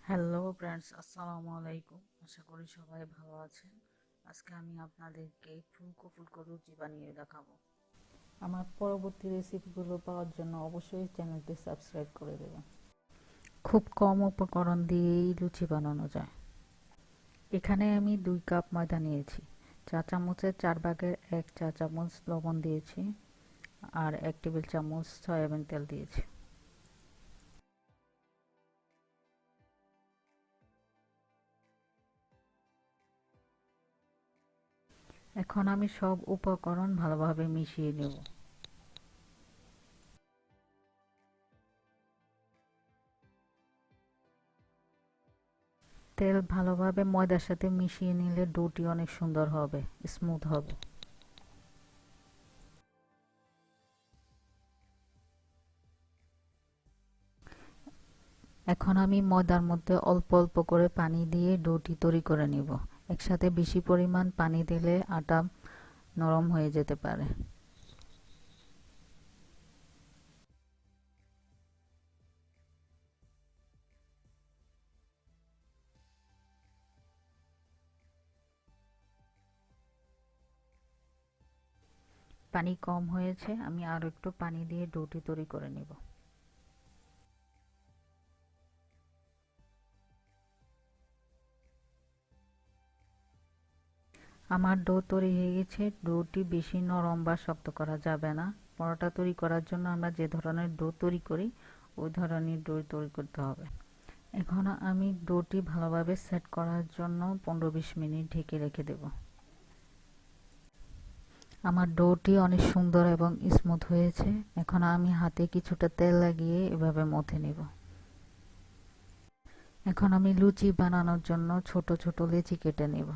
Hello friends, আসসালামু আলাইকুম। আশা করি সবাই ভালো আছেন। আজকে আমি আপনাদেরকে ফুলকো লুচি বানিয়ে দেখাবো। আমার পরবর্তী রেসিপিগুলো পাওয়ার জন্য অবশ্যই চ্যানেলটি সাবস্ক্রাইব করে দেবেন। খুব কম উপকরণ দিয়েই লুচি বানানো যায়। এখানে আমি 2 কাপ ময়দা নিয়েছি। চা চামচের 4 ভাগের 1 চা চামচ লবণ দিয়েছি আর 1 টেবিল চামচ সয়াবিন তেল দিয়েছি। এখন আমি সব উপকরণ ভালোভাবে মিশিয়ে নেব। তেল ভালোভাবে ময়দার সাথে মিশিয়ে নিলে ডোটি অনেক সুন্দর হবে, স্মুথ হবে। এখন আমি ময়দার মধ্যে অল্প অল্প করে পানি দিয়ে ডোটি তৈরি করে নিব। একসাথে বেশি পরিমাণ পানি দিলে আটা নরম হয়ে যেতে পারে। পানি কম হয়েছে, আমি আরো একটু পানি দিয়ে ডোটি তৈরি করে নিব। আমার ডো তৈরি হয়ে গেছে। ডোটি বেশি নরম বা শক্ত করা যাবে না। পরোটা তৈরি করার জন্য আমরা যে ধরনের ডো তৈরি করি ওই ধরনের ডো তৈরি করতে হবে। এখন আমি ডোটি ভালোভাবে সেট করার জন্য 15-20 মিনিট ঢেকে রেখে দেব। আমার ডোটি অনেক সুন্দর এবং স্মুথ হয়েছে। এখন আমি হাতে কিছুটা তেল লাগিয়ে এভাবে মথে নেব। এখন আমি লুচি বানানোর জন্য ছোট ছোট লেচি কেটে নেব।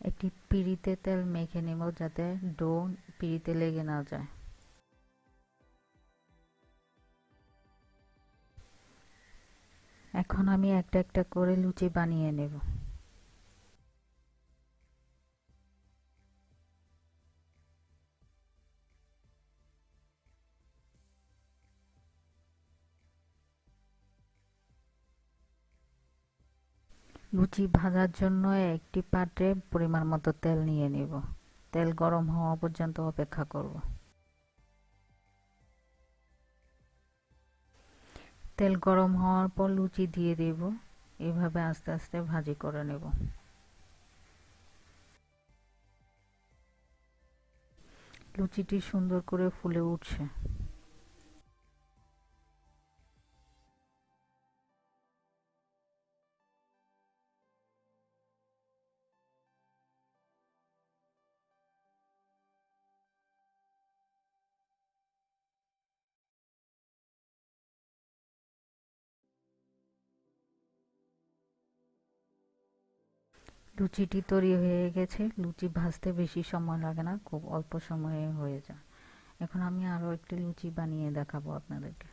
একটি পিঁড়িতে তেল মেখে নেব যাতে ডো পিঁড়িতে লেগে না যায়। এখন আমি একটা একটা করে লুচি বানিয়ে নেব। লুচি ভাজার জন্য একটি পাত্রে পরিমাণ মতো তেল নিয়ে নেব। তেল গরম হওয়া পর্যন্ত অপেক্ষা করব। তেল গরম হওয়ার পর লুচি দিয়ে দেব। এভাবে আস্তে আস্তে ভাজি করে নেব। লুচিটি সুন্দর করে ফুলে উঠছে। লুচিটি তৈরি হয়ে গেছে। লুচি ভাজতে বেশি সময় লাগে না, খুব অল্প সময়ে হয়ে যায়। এখন আমি আরো একটি লুচি বানিয়ে দেখাবো আপনাদেরকে।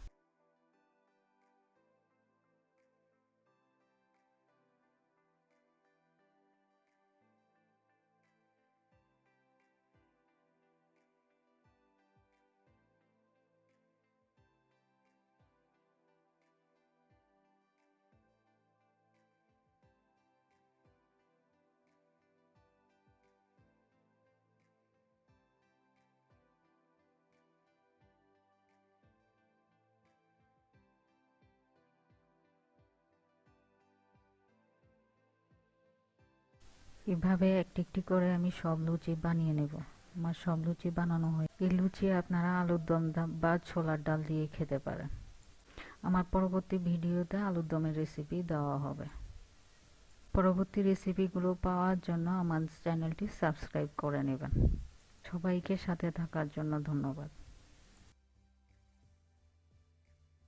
এভাবে একটি একটি করে আমি সব লুচি বানিয়ে নেব। আমার সব লুচি বানানো হয়ে এই লুচি আপনারা আলুর দম বা ছোলার ডাল দিয়ে খেতে পারেন। আমার পরবর্তী ভিডিওতে আলুর দমের রেসিপি দেওয়া হবে। পরবর্তী রেসিপিগুলো পাওয়ার জন্য আমার চ্যানেলটি সাবস্ক্রাইব করে নেবেন। সবাইকে সাথে থাকার জন্য ধন্যবাদ।